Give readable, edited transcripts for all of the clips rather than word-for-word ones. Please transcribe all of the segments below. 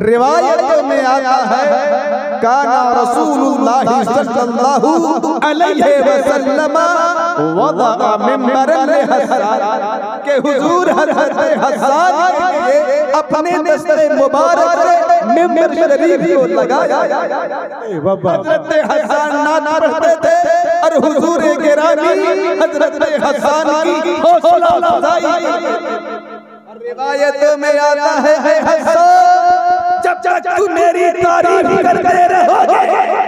रिवायतों में आता है काना रसूलुल्लाह सल्लल्लाहु अलैहि वसल्लम वदा मिंबरन हसन के हुजूर हज़रत हसन के अपने दस्ते मुबारक से मिंबर शरीफ को लगाया। हज़रत हसन नात पढ़ते थे और हुजूर गिरामी हज़रत हसन की हौसला अफजाई। रिवायतों में आता है हसन जब तक तुम मेरी तारीफ करते रहोगे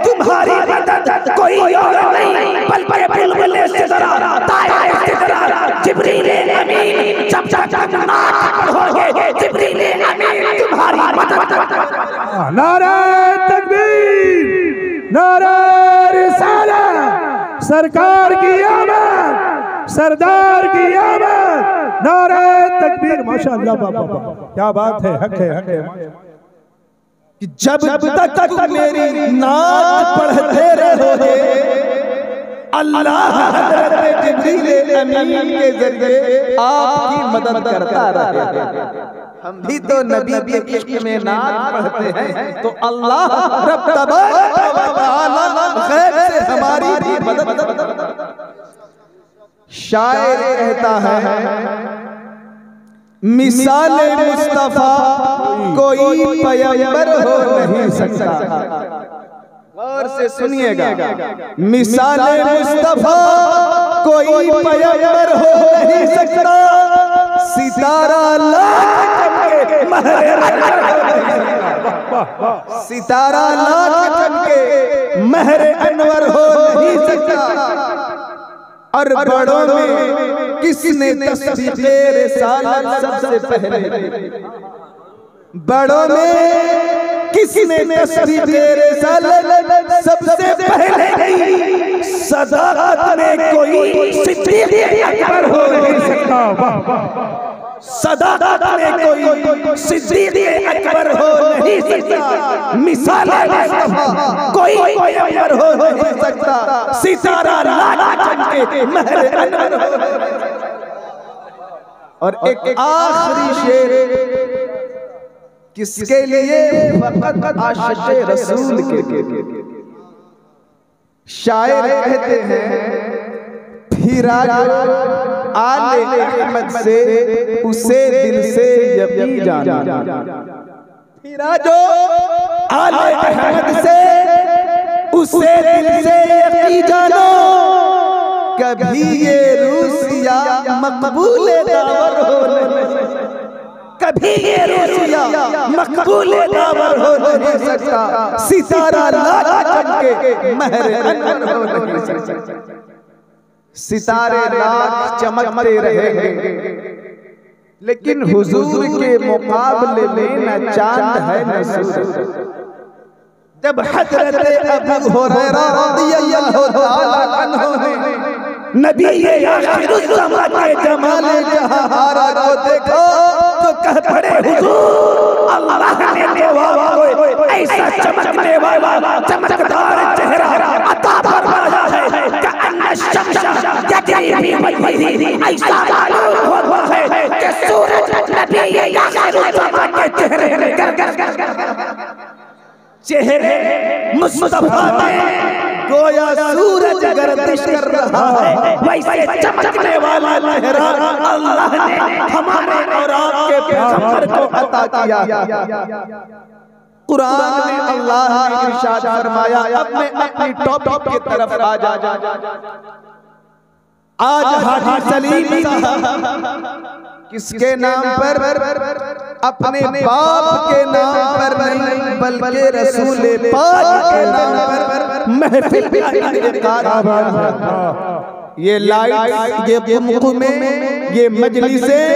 तुम्हारी मदद कोई और नहीं पल पल बुलबुल से जरा ताया से जरा जिब्रील अमीन जब तक तुम नात पढ़ोगे जिब्रील अमीन तुम्हारी मदद। नारे तकबीर, नारे रिसालत, सरकार की आमद, सरदार की आमद, नारे तकबीर। माशाअल्लाह बाबा क्या बात है, हक है, हक है। कि जब तक मेरी नात पढ़ते रहोगे अल्लाह हज़रत जिब्रील अमीन के जरिए आपकी मदद करता रहेगा। हम भी तो नबी के इश्क में नात पढ़ते हैं तो अल्लाह रब तबारक व तआला गैब से हमारी भी मदद। शायर कहता है मिसाले मुस्तफा कोई पैगंबर हो नहीं सकता। गौर से सुनिएगा, मिसाले मुस्तफा कोई पैगंबर हो नहीं सकता। सितारा लाख चमके महर सितारा लाख चमके महर अनवर हो नहीं सकता। और बड़ों में किसने तस्दीक़े रिसालत सबसे पहले, बड़ों में किसने तस्दीक़े रिसालत सबसे पहले की। सदाकत में कोई सिद्दीक़ अकबर हो नहीं सकता। सदाकत में कोई सिद्दीक़ अकबर हो नहीं सकता। मिसाले मुस्तफा कोई पैगंबर हो नहीं सकता। सितारा लाख चमके महर अनवर हो। और एक आखिरी शेर किसके लिए, फकत आशिक़े रसूल के। शायर कहते हैं फिरा आले अहमद से उसे दिल से यकीन जाना। फिरा जो आले अहमद से उसे दिल से यकीन जानो। कभी ये रूसिया मकबूल दावर हो नहीं, कभी ये रूसिया मकबूल दावर हो नहीं सकता। सितारा लाख चमके महर अनवर हो नहीं सकता। सितारे लाख चमकते रहेंगे लेकिन हुजूर के मुकाबले में न चांद है न सूरज। जब हज़रत अबू हुरैरा रज़ियल्लाहु तआला अन्हु ने नबी आखिरुज़्ज़मान के जमाल जहारा को देखा तो कह पड़े हुजूर अल्लाह ने तो ऐसा चमकने वाला चमकदार चेहरा अता फरमाया है कि ऐसा मालूम होता है कि सूरज नबी आखिरुज़्ज़मान के चेहरे मुस्तफा में गोया सूरज गर्दिश कर रहा है वैसे चमकने वाला चेहरा अल्लाह ने हमारे और आपके पैगंबर को अता किया। कुरान में अल्लाह ने इरशाद फरमाया। अब मैं अपनी टॉपिक की तरफ आ जा। आज हाजी सलीम साहब किसके नाम पर, अपने बाप के नाम पर नहीं बल्कि रसूल पाक के नाम पर महफिल का इनेकाद। ये लाइट, ये कुमकुमे, ये मजलिसें,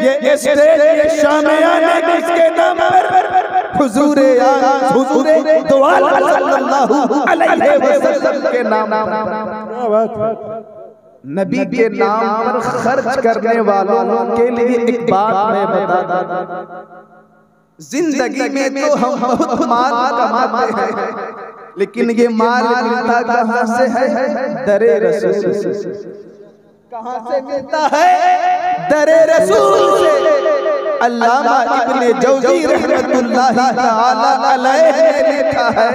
ये स्टेज, ये शामियाने किसके नाम पर? हुजूर दो आलम सल्लल्लाहु अलैहि वसल्लम के नाम पर। नबी के नाम पर खर्च करने वालों के लिए एक बात मैं बता दूं, जिंदगी में तो हम बहुत माल कमाते हैं लेकिन ये माल मिलता कहाँ से है? दरे रसूल से। कहाँ से मिलता है? दरे रसूल से। अल्लामा इब्ने जौज़ी रहमतुल्लाहि तआला अलैह ने लिखा है,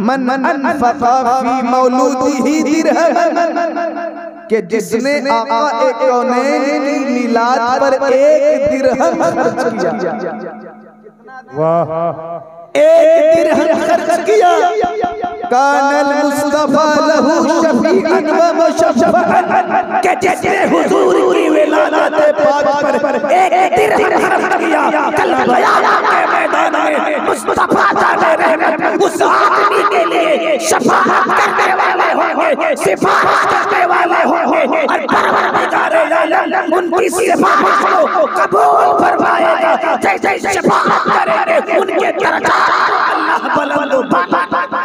मन अनफक़ा फी मौलूदिही दिरहम, कि जिसने आका एक कौनैन की मिलाद पर 1 दिरहम खर्च किया, वाह, 1 दिरहम खर्च किया, कानल मुस्तफा लहू शफीअन व मुशफ़अन, के जिसने हुजूर की विलादत पाक पर 1 दिरहम खर्च किया, कल क़यामत के मैदान में मुस्तफा जाने रहमत उस आदमी के लिए शफाअत करने वाले होंगे, सिफारिश करने वाले होंगे, और परवरदिगार आलम उनकी सिफारिश को कबूल फरमाएगा। जैसे शफाअत करेंगे उनके दर्जात अल्लाह बुलंद फरमाएगा।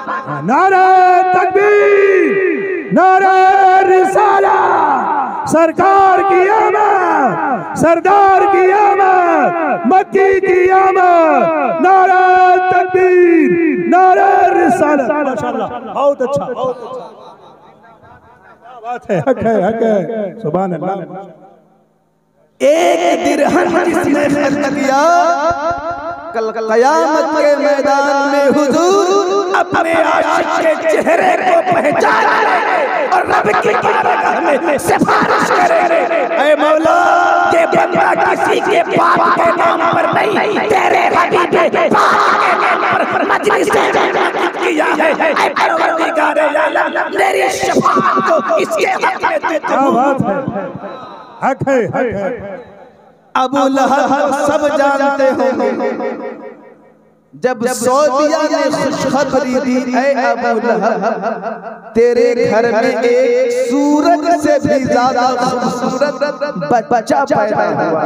नारा तकबीर, नारा रिसाला, सरकार की आमद, सरदार की आमद, मक्की की आमद, नारा तकबीर, नारा रिसाला। माशाअल्लाह, बहुत अच्छा, बहुत अच्छा, क्या बात है, हक है, हक है, सुभान अल्लाह। 1 दिरहम जिसने खर्च किया, कल क़यामत के मैदान में हुजूर अपने आशिक के चेहरे को पहचान लेंगे और रब की बारगाह में सिफारिश करेंगे, ऐ मौला ये बंदा किसी के पाप के नाम पर नहीं, तेरे हबीब पाक के नाम पर मजलिस में किया है, ऐ परवरदिगार आलम मेरी शफाअत को इसके हक में दे। क्या बात है, हक है, हक है। अबू लहब सब जानते होंगे, जब सऊदिया ने खुशखबरी दी, ऐ अबू लहब तेरे घर में एक सूरज से भी ज्यादा खूबसूरत बच्चा पैदा हुआ,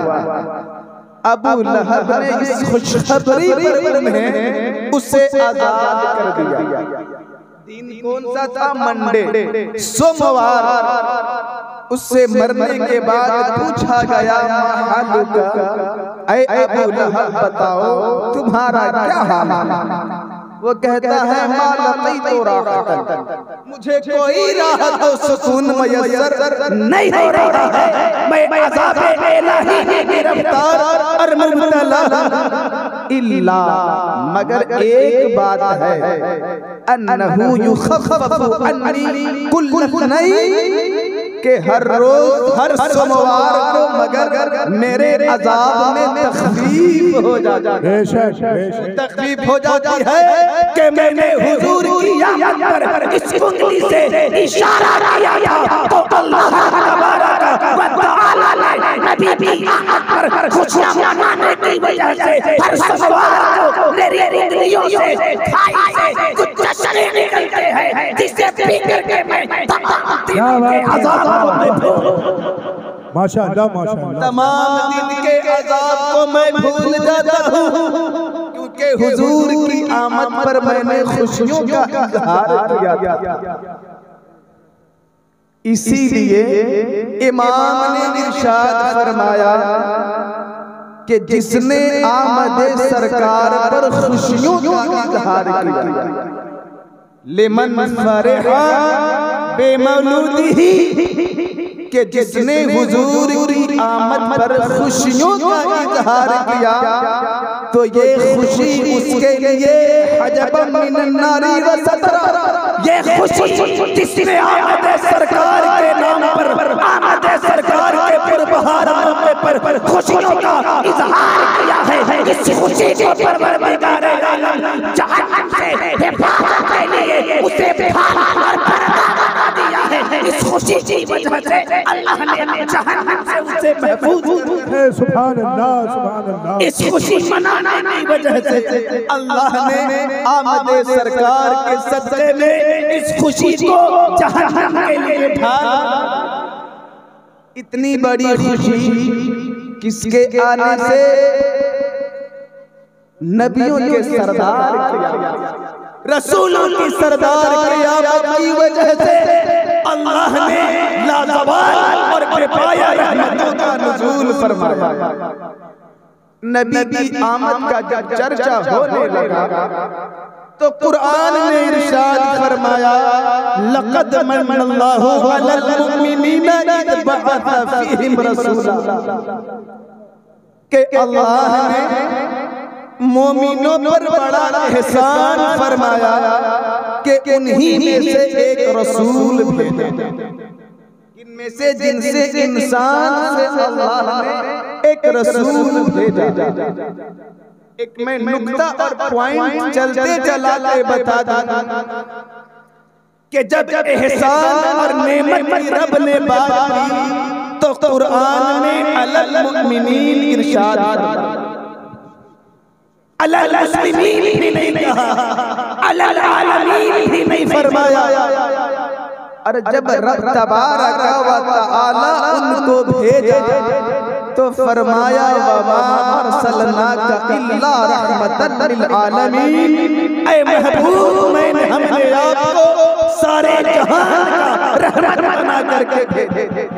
अबू लहब ने इस खुशखबरी पर में उसे आजाद कर दिया। दिन कौन सा था? मंडे, सोमवार। उससे मरने के बाद पूछा गया, हालुका, ऐ अबू लहब बताओ तुम्हारा क्या हाल है? वो कहता है, मालक़ीतु राहतन, मुझे कोई राहत और सुकून मयस्सर नहीं हो रहा है, मैं अज़ाब इलाही में गिरफ्तार और मुब्तला, इल्ला मगर एक बात है, अन्नहु युखफ़फ़ु अन्नी कुल्ल इत्नैन, के हर रोज हर सोमवार को मगर मेरे अज़ाब में तखफीफ हो जाती है, तखफीफ हो जाती है कि मैंने हुजूर की आमद पर इस उंगली से इशारा किया था, तो अल्लाह तबारक व तआला ने नबी की आमद पर खुशियां मनाने की वजह से हर सोमवार को मेरी उंगलियों से खाई से कुछ जश्न निकलते हैं, जिसे पी करके मैं तमाम दिन के अज़ाब माशाअल्लाह, माशाअल्लाह, तमाम दिन के अज़ाब को मैं भूल जाता हूँ, क्योंकि हुजूर की आमद पर मैंने खुशियों का इज़हार किया था। इसीलिए इमाम ने इरशाद फरमाया कि जिसने आमद सरकार पर खुशियों का इज़हार किया, लिमन फरहा बेमौलूदिही, कि जिसने हुजूर की आमद पर खुशियों का इज़हार किया, तो ये खुशी उसके लिए हजबम मिनन नारी व सतरा, ये खुशी जिसने आमद सरकार के नाम पर, आमद सरकार के पुरबहार मौके पर खुशियों का इज़हार किया है, इस खुशी को परवरदिगार आलम जहन्नम से हिफाजत के लिए उसे फाल और पर्दा बना दिया है। इस खुशी की वजह से अल्लाह ने जहन्नम से उसे महफूज है। सुभान अल्लाह, सुभान अल्लाह। इस खुशी मनाने की वजह से अल्लाह ने आमद सरकार के सदक़े में इस खुशी को जहन्नम के लिए ढाला। इतनी बड़ी खुशी किसके आने से? नबियों के सरदार रसूलों की सरदार क़यामत की वजह से अल्लाह ने लाजवाब और बेपाया रहमतों का नुज़ूल फरमाया। नबी की आमद का जब चर्चा होने लगा तो कुरान ने इरशाद फरमाया, लक़द मन्नल्लाहु अलल मुमिनीना इज़ बअथ फ़ीहिम रसूला, कि अल्लाह ने मोमिनों पर बड़ा एहसान फरमाया कि उन्हीं में से एक रसूल भेजा, इनमें से जिनसे इंसान से अल्लाह ने एक रसूल भेजा। एक मैं नुक्ता और पॉइंट चलते चलाते बता दूं कि जब एहसान और नेमत की रब ने बात की तो कुरान में अलल मुमिनीन इरशाद अलल मुस्लिमीन भी नहीं कहा, अलल आलमीन भी नहीं फरमाया। और जब रब तबारक व तआला उनको भेजा तो फरमाया वमा अरसलनाका इल्ला रहमतन लिल आलमीन, ऐ महबूब मैंने हमने आपको सारे जहां का रहमत बना करके भेजा।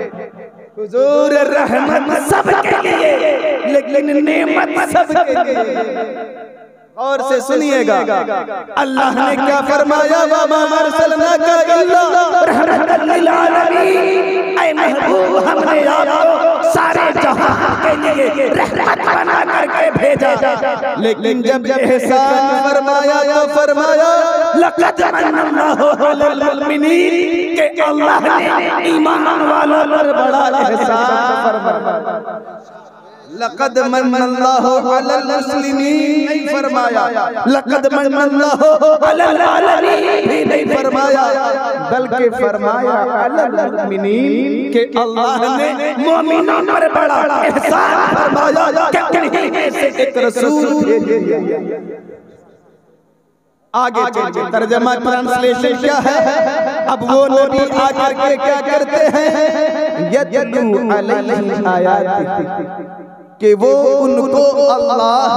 हुजूर रहमत सबके लिए लेकिन नेमत सबके लिए। और से सुनिएगा अल्लाह ने क्या फरमाया, वमा अरसलनाका इल्ला रहमतन लिल आलमीन, ऐ महबूब हमने आपको सारे जहां के लिए रहमत बना करके भेजा। लेकिन जब एहसान फरमाया तो फरमाया लक़द मन्नल्लाहु अलल मुमिनीन, के अल्लाह ने ईमान वालों पर बड़ा एहसान फरमाया। लक़द मन्नल्लाहु अलल मुस्लिमीन नहीं फरमाया, लक़द मन्नल्लाहु अलल आलमीन भी नहीं फरमाया, बल्कि फरमाया अलल मुमिनीन, के अल्लाह ने मोमिनों पर बड़ा एहसान फरमाया कि उन्हीं में से एक रसूल भेजा। आगे चलिए तर्जमा ट्रांसलेशन क्या है। अब वो नबी आकर के क्या करते हैं, यतलू अलैहिम आयातिही, कि वो उनको अल्लाह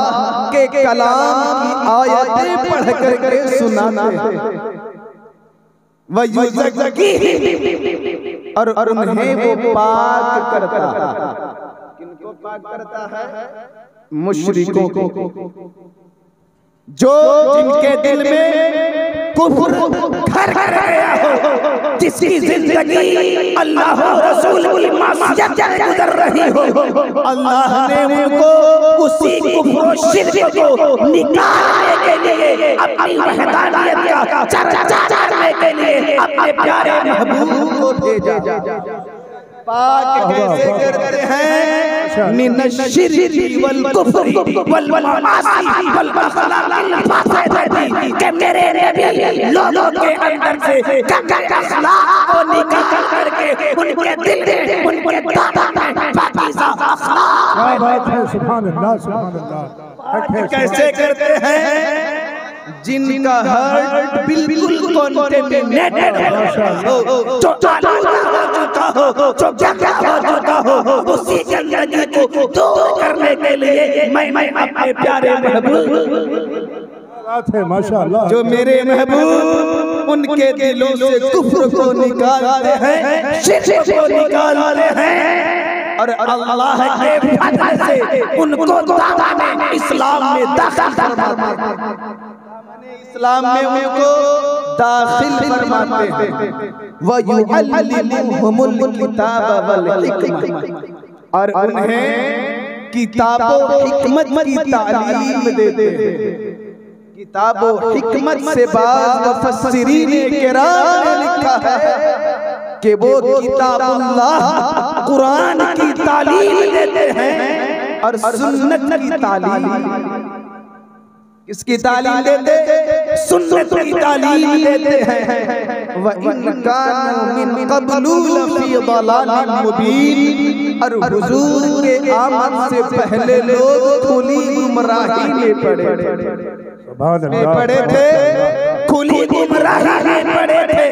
के कलाम की आयतें पढ़ करके सुनाते हैं। और उन्हें वो पाक करता है। किनको पाक करता है? मुशरिकों को, जो जिनके दिल में कुफ्र घर कर गया हो, जिसकी जिंदगी अल्लाह रसूल की मासियत से गुजर रही हो, अल्लाह ने उनको उसी कुफ्र और शिर्क को निकालने के लिए अपनी वहदानियत का चर्चा करने के लिए अपने प्यारे महबूब को भेजा। पाक कैसे करते हैं, मिनश्शिर्की वल कुफ्री वल मासी वल अखलाक़िल फासिदती, कि मेरे नबी लोगों के अंदर से गंदे अखलाक को निकाल करके उनके दिल में, उनके दामन में पाकीज़ा अखलाक। क्या बात है, सुभान अल्लाह सुभान अल्लाह। कैसे करते हैं, जिनका हार्ट बिल्कुल कंटेमिनेटेड हो, जो आलूदा हो चुका हो, जो गंदा हो चुका हो, उसी गंदगी को दूर करने के लिए मैं अपने प्यारे महबूब, बात है माशाअल्लाह, जो मेरे महबूब उनके दिलों से कुफ्र को निकालते हैं, शिर्क को निकालते हैं, और अल्लाह के फजल से उनको दामन इस्लाम में दाखिल फरमाते हैं, इस्लाम में उनको दाखिल फरमाते हैं। व युअल्लिमुहुमुल किताब वल हिकमत, और उन्हें किताब और हिकमत की तालीम देते हैं। किताब और हिकमत से बाज़ मुफस्सिरीन किराम ने लिखा है कि वो किताबुल्लाह कुरान की तालीम देते हैं और सुन्नत की तालीम। इसकी तालीम देते, सुन्नत की तालीम देते हैं। व इन कानू मिन क़ब्लु लफ़ी ज़लालिन मुबीन, और हुजूर के आमद से पहले लोग खुली गुमराही में पड़े थे, खुली गुमराही में पड़े थे।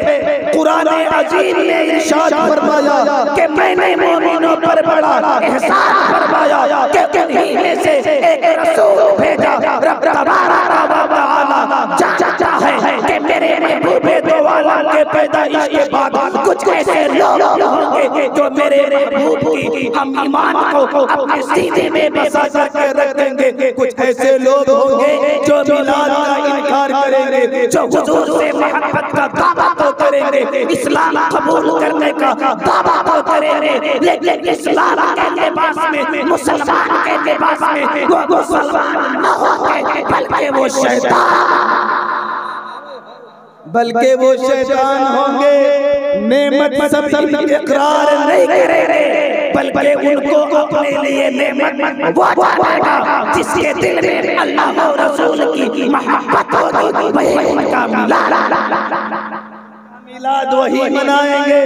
कुरान अजीम ने इरशाद फरमाया कि मैंने मोमिनों पर बड़ा एहसान फरमाया कि उन्हीं में से एक रसूल भेजा। रब तबारक व तआला चाहता है कि मेरे महबूब दो आलम के पैदाइश के बाद कुछ ऐसे लोग होंगे जो मेरे महबूब की हम ईमान को अपने सीने में बसा करके रखेंगे। कुछ ऐसे लोग होंगे जो मिलाद का इनकार करेंगे, जो हुजूर से मोहब्बत का दावा तो करेंगे, करेंगे, इस्लाम कबूल करने का दावा तो करेंगे, लेकिन इस्लाम के लिबास में, मुसलमान के लिबास में वो मुसलमान न होंगे, बल्कि वो शैतान होंगे। नेमत सब इकरार नहीं करेंगे, बल्कि उनको अपने लिए नेमत वो जानेगा जिसके दिल में अल्लाह और रसूल की मोहब्बत होगी, वही उनका मिलाद वही मनाएंगे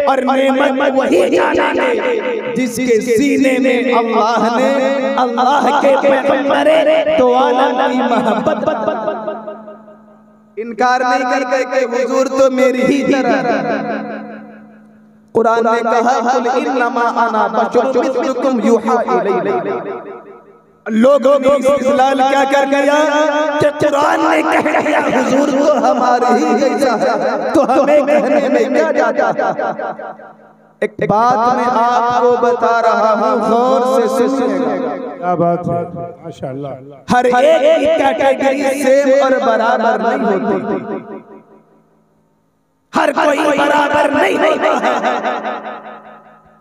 और नेमत वही जानेंगे जिसके सीने में अल्लाह ने अल्लाह के पैगंबर तो आलम की मोहब्बत। इनकार नहीं करते कि हुजूर तो मेरी ही तरह। कुरान ने कहा कुल इन्नमा अना बशरुम मिस्लुकुम यूहा इलैया। लोगों ने इस्तेलाल क्या कर दिया कि कुरान ने कह दिया हुजूर तो हमारे ही जैसा है, तो हमें कहने में क्या जाता। एक बात मैं आपको बता रहा हूँ, गौर से सुनिएगा। क्या बात है, माशाअल्लाह। हर एक की कैटेगरी सेम और बराबर नहीं होती, हर कोई बराबर नहीं होता है।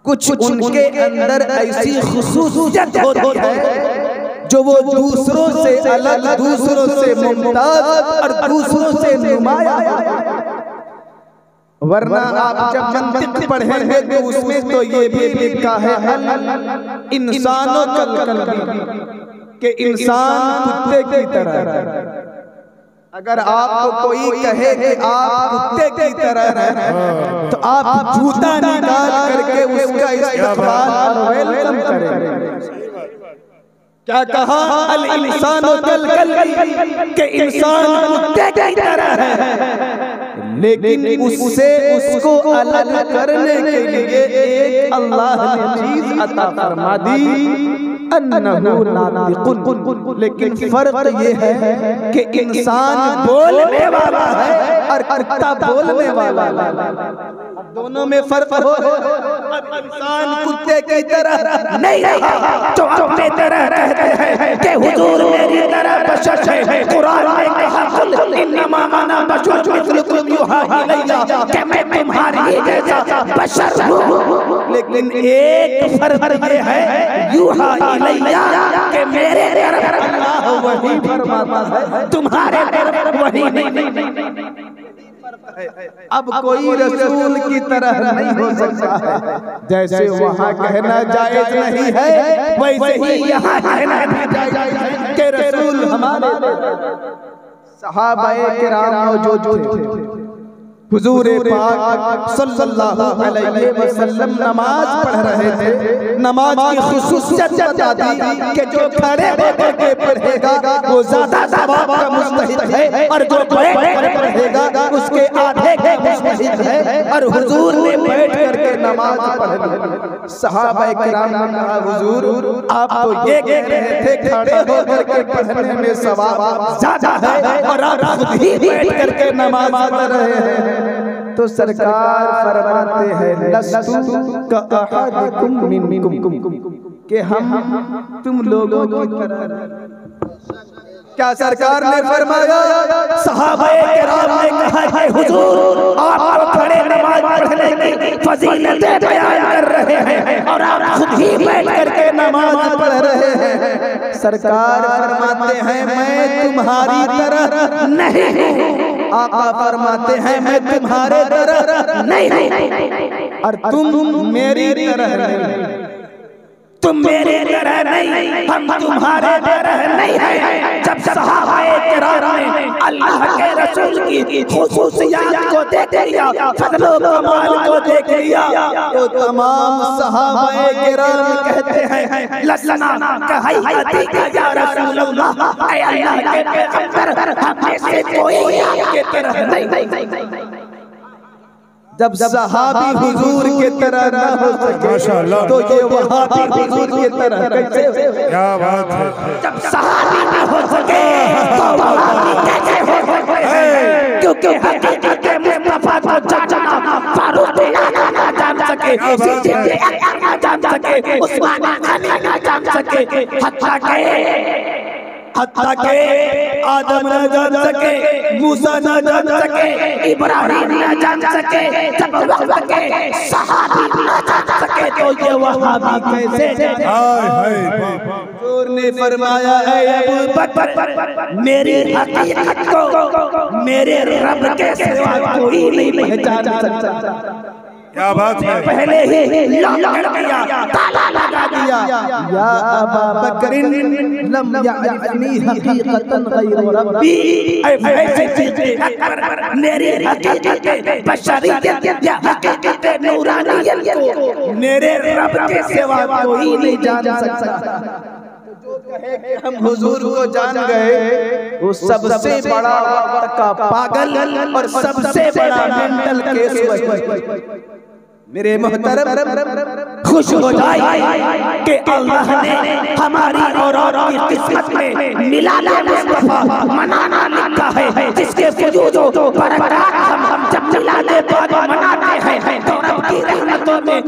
कुछ उनके अंदर ऐसी खुसूसियत होती है जो वो दूसरों से अलग, दूसरों से मुमताज और दूसरों से नुमाया। वरना आप जब मंतिक पढ़ेंगे तो उसमें तो ये भी लिखा है इंसानों के इंसान कुत्ते की तरह। अगर आपको कोई कहे कि आप कुत्ते की तरह हैं तो आप जूता निकाल करके उसका इस्तेमाल और वेलकम करें। क्या कहा अल इंसान कल के इंसान कुत्ते की तरह है, लेकिन उससे उसको अलग करने के लिए एक अल्लाह ने चीज अता फरमा दी अन्नहु नातिकुन। लेकिन फर्क ये है कि इंसान बोलने वाला है और कुत्ता बोलने वाला है। दोनों में फर्क हो। इंसान कुत्ते की तरह नहीं रहा जो अपने तरह कहते हैं कि हुजूर मेरी तरह बशर है। कुरान ने कहा कुल इन्नमा अना बशरुम मिस्लुकुम यूहा इलैया, कि मैं तुम्हारे जैसा बशर हूँ। लेकिन एक फर्क ये है यूहा इलैया कि मेरे तरफ अल्लाह वही फरमाता है, तुम्हारे तरफ वही नहीं। अब कोई रसूल की तरह नहीं हो सकता है। जैसे वहाँ कहना जायज नहीं है, वैसे ही यहाँ कहना भी जायज है कि रसूल हमारे सहाबाए किराम मौजूद थे। हुजूर पाक सल्लल्लाहु अलैहि वसल्लम नमाज पढ़ रहे थे। नमाज की खुसूसियत बता दी कि जो खड़े होकर के पढ़ेगा वो ज्यादा सवाब का मुस्तहिक है और जो बैठ कर पढ़ेगा उसके आधे का मुस्तहिक है। और हुजूर ने बैठ करके नमाज पढ़ी। सहाबाए किराम ने कहा हुजूर आप तो ये कह रहे थे खड़े होकर के पढ़ने में सवाब ज्यादा है और आप खुद ही बैठ करके नमाज पढ़ रहे हैं। तो सरकार फरमाते हैं लस्तु का अहदकुम मिनकुम, कि हम तुम लोगों की तरह। क्या सरकार ने फरमाया? सहाबाए किराम ने कहा कि हुजूर आप खड़े नमाज पढ़ने की फजीलतें बयान कर रहे हैं और आप खुद ही बैठ करके नमाज पढ़ रहे हैं। सरकार फरमाते हैं मैं तुम्हारी तरह नहीं हूँ। आका फरमाते हैं मैं तुम्हारे तरह नहीं हूँ और तुम मेरी तरह नहीं। तुम मेरे तरह नहीं, हम तुम्हारे तरह नहीं हैं। जब सहाबाए किराम ने अल्लाह के रसूल की खुसूसियात को देख लिया, फज़ल व कमाल को देख लिया, तो तमाम सहाबाए किराम कहते हैं लसना कहैयती का या रसूल अल्लाह, ऐ अल्लाह के पैगंबर हम में से कोई आपके तरह नहीं। जब सहाबी हुजूर के तरह न हो सके तो ये वहाबी हुजूर के तरह कैसे? क्या बात है। जब सहाबी न हो सके तो वहाबी कैसे हो सकते हैं? क्योंकि हकीकत मुस्तफा को जानना फारूक आज़म ना जान सके, सिद्दीक़ अकबर ना जान सके, उस्मान गनी ना जान सके, हत्ता के हत्ता के आदम न जान सके, मूसा न जान सके, इब्राहिम न जान सके, जब वक्त के सहाबी न जान सके तो ये वहाबी कैसे जाने। हुजूर ने फरमाया है अबू बकर, मेरी हकीकत को मेरे रब के सिवा कोई नहीं पहचान सकता। क्या बात है। पहले ही लॉक कर दिया, ताला लगा दिया। या अबा बकरिन लम यअरिफनी हकीकतन गैर रब्बी, मेरी हकीकत बशरियत या हकीकत नूरानियत को मेरे रब के सिवा कोई नहीं जान सकता। हम हुजूर को जान गए, वो सबसे बड़ा वक्त का पागल और सबसे बड़ा मेंटल केस। मेरे मोहतरम खुश हो जाए कि अल्लाह ने हमारी और आपकी किस्मत में मिलाद मुस्तफा मनाना लिखा है, जिसके वजूद व बरकत हम जब मिलाद पाक मनाते हैं तो रब की रहमतों में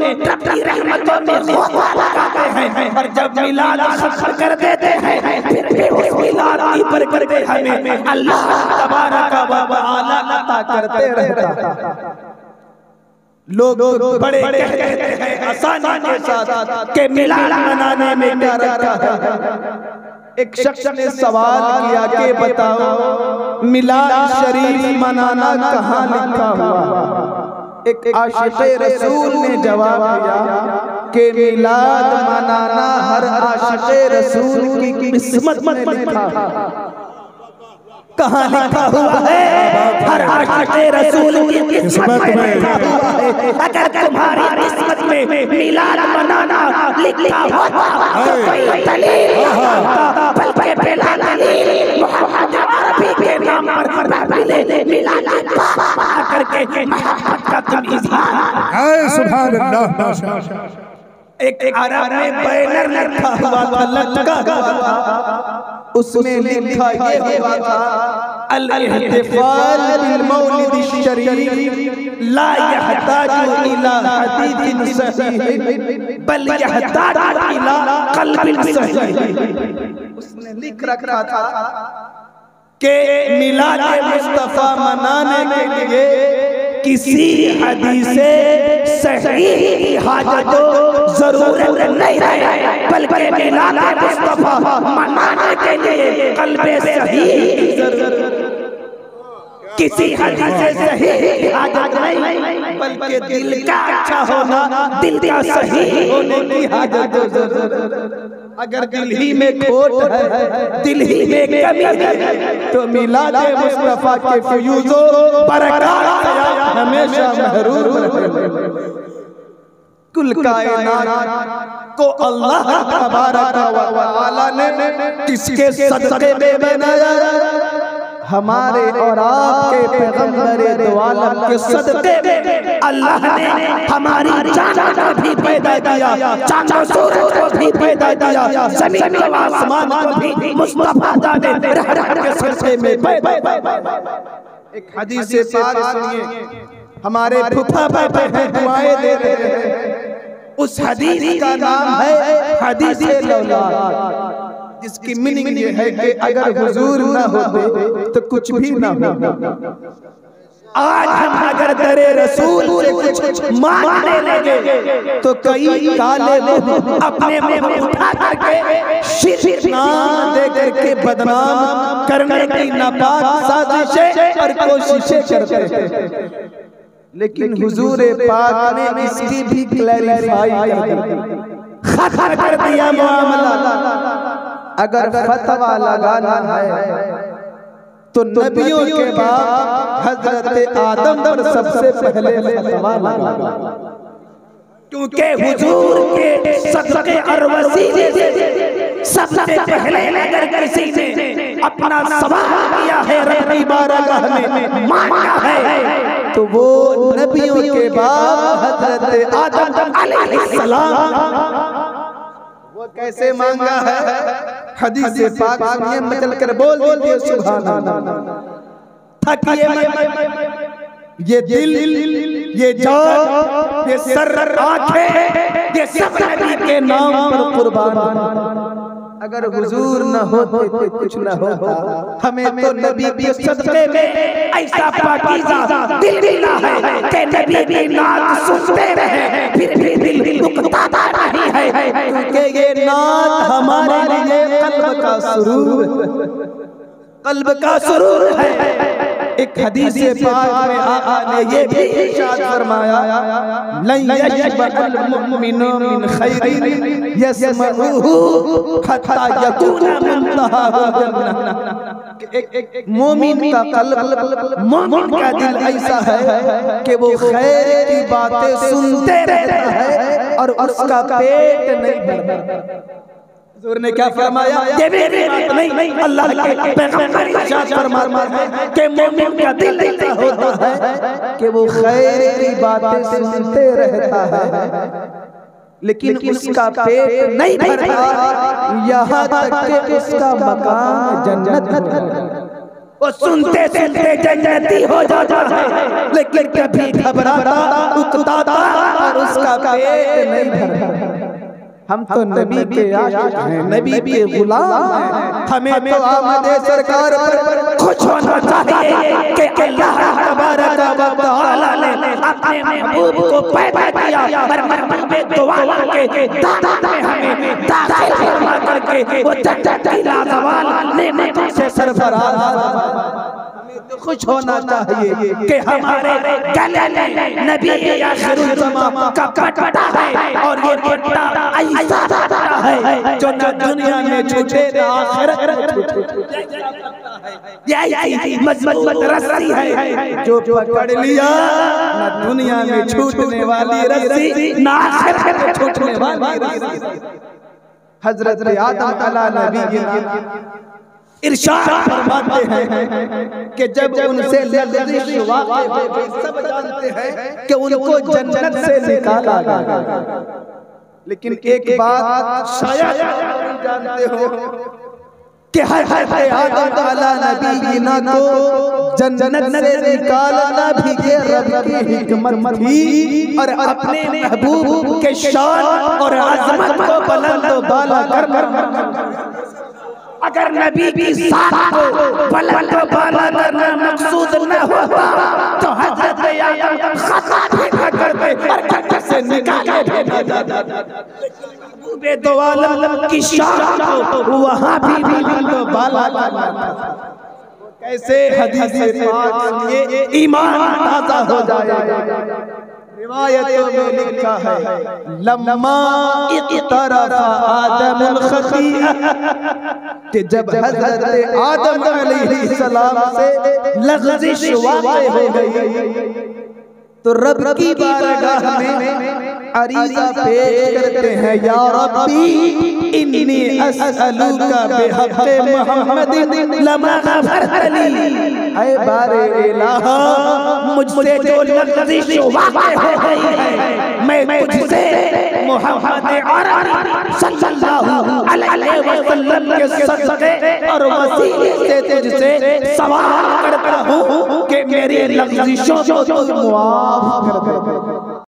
खोखा लगाते हैं, और जब मिलाद खत्म कर देते हैं फिर भी उस मिलाद की बरकत हमें अल्लाह तबारक व तआला अता करते रहता है। लोग बड़े कहते हैं आसानी के साथ कि मिलाद मनाने में क्या रखा है। एक शख्स ने सवाल किया कि बताओ मिलाद शरीफ मनाना कहाँ लिखा हुआ। एक आशिक़े रसूल ने जवाब दिया कि मिलाद मनाना हर आशिक़े रसूल की किस्मत में लिखा है। कहाँ लिखा हुआ है? हर आशिक़े रसूल की किस्मत में लिखा हुआ है। अगर तुम्हारी किस्मत में मिलाद मनाना लिखा होता तो कोई दलील होता, बल्कि बिला दलील मोहम्मद अरबी के नाम पर रबी मिलाद करके मोहब्बत का तुम इज़हार। सुभान अल्लाह। एक अरब में बैनर लिखा हुआ था, लटका हुआ था, उसमें लिखा ये हुआ था अल इहतिफाल बिल मौलिद शरीफ ला यहताजु इला हदीदिन सहीह बल यहताजु इला क़ल्बिन सहीह। उसने लिख रखा था कि मिलाद मुस्तफा मनाने के लिए किसी हदीस सहीह की हाजत जरूरत नहीं है, बल्कि मिलाद मुस्तफा मनाने के लिए क़ल्बे सहीह की जरूरत। किसी हदीस सहीह की हाजत नहीं, बल्कि दिल का अच्छा होना, दिल का सही होने की हाजत। अगर दिल ही में खोट है, दिल ही में कमी है, तो मिलाद मुस्तफा के फ़यूज़ो बरकत हमेशा महरूम रहे। कुल कायनात को अल्लाह तबारक व तआला ने किसके सदक़े में बनाया? हमारे और आपके पैगंबरे दो आलम के सदक़े में अल्लाह ने हमारी जान को भी पैदा किया, चाँद और सूरज को भी पैदा किया, ज़मीन और आसमान को भी मुस्तफा ने रहमत के सदक़े में पैदा। एक हदीस पाक सुनिए, हमारे फूफा बाबा हैं दुआएं दे रहे हैं। उस हदीस का नाम है हदीस लौलाद, जिसकी मीनिंग ये है कि अगर हुजूर ना होते तो कुछ भी ना होता। आज हम अगर दरे रसूल से कुछ मांगने लगे तो कई काले लोग अपने मुंह उठा करके शिर्क नाम दे करके बदनाम करने की नापाक साजिशें और कोशिशें करते हैं। लेकिन हुजूर पाक ने इसकी भी क्लैरिफाई कर दिया मामला। अगर फतवा लगाना है तो नबियों के बाद हजरत आदम पर सबसे पहले फतवा लगा, क्योंकि हुजूर के सदक़े और वसीले से सबसे पहले अगर किसी ने अपना सवाल किया है रब की बारगाह में मांगा है तो वो नबियों के बाद हजरत आदम अलैहिस्सलाम। वो कैसे मांगा है? हदीस पाक सुनिए, मचल कर बोल दीजिए सुभान अल्लाह। थकिए मत, ये दिल, ये जान, ये सर, आंखें, ये सब नबी के नाम पर कुर्बान। अगर हुजूर न होते तो कुछ न होता। हमें तो नबी के सदक़े में ऐसा पाकीज़ा दिल मिला है कि नबी की नात सुनते रहे फिर भी दिल रुकता नहीं है, क्योंकि ये नात हमारे लिए कल्ब का सुरूर है। एक हदीस पाक में आका ने ये भी इरशाद फरमाया, लन यशबअल मुमिनु मिन खैरिन यस्मउहु हत्ता यकूना मुंतहाहुल जन्नह। एक मोमिन का कल्ब, मोमिन का दिल ऐसा है कि वो खैर की बातें सुनते रहता है और उसका पेट नहीं भरता। हुजूर ने क्या फरमाया, ये मेरी बात नहीं, अल्लाह के पैगंबर इरशाद फरमाते हैं कि मोमिन का दिल ऐसा होता है कि वो खैर की बातें सुनते रहता है लेकिन उसका पेट नहीं भरता, यहाँ तक कि उसका मकाम जन्नत है। वो सुनते सुनते जन्नती हो जाता है लेकिन कभी घबराता उकताता और उसका पेट नहीं भरता। हम तो नबी के आशिक हैं, नबी के गुलाम हैं। हमें तो आमद सरकार पर खुश होना चाहिए कि अल्लाह तबारक व तआला ने अपने महबूब को पैदा किया और महबूब दो आलम के दादा में हमें दाखिल फरमा करके वो जन्नत की लाजवाब नेमतों से सरफराज। खुश होना चाहिए कि हमारे गले में नबी आखिरुल ज़मां का पट्टा है और ये पट्टा ऐसा पट्टा है जो न दुनिया में छूटे न आखिरत में छूटे। ये ऐसी मजबूत रस्सी है जो पकड़ लिया न दुनिया में छूटने वाली रस्सी न आखिरत में छूटने वाली रस्सी। हजरत आदम अला नबी इरशाद फरमाते हैं कि जब उनसे लग़ज़िश वाक़ई हुई, सब जानते हैं कि उनको जन्नत से निकाला गया, लेकिन एक बात शायद जानते हो कि हज़रत आदम अला नबीना को जन्नत से निकालना भी ये रब की हिकमत थी और अपने महबूब के शान और अज़मत को बुलंद बाला कर अगर नबी की ज़ात को बुलंद बाला करना मकसूद न होता तो हज़रत आदम खता भी न करते और जन्नत से निकाले भी न जाते। बेदो आलम की शान को वहाँ भी बुलंद बाला करना। कैसे हदीस पाक सुनिए, ईमान ताज़ा हो जाएगा। रिवायतों में लिखा है, लम्मा इक़तरफ़ आदमुल ख़तीअह, कि जब हज़रत आदम अलैहिस्सलाम से लग़ज़िश वाक़ई हो गई तो रब की बारगाह में अरीज़ा पेश करते हैं, या रब्बी इन्नी अस्अलुका बिहक़्क़ि मुहम्मदिन लमा ग़फ़रतली। ऐ बारे इलाहा, मुझसे जो लग़ज़िश वाक़ई हो गई है मैं तुझसे मोहम्मद अरबी सल्लल्लाहु अलैहि वसल्लम के सदक़े और वसीले से तुझसे सवाल करता हूँ कि मेरी लग़ज़िशों को तू माफ़ कर दे।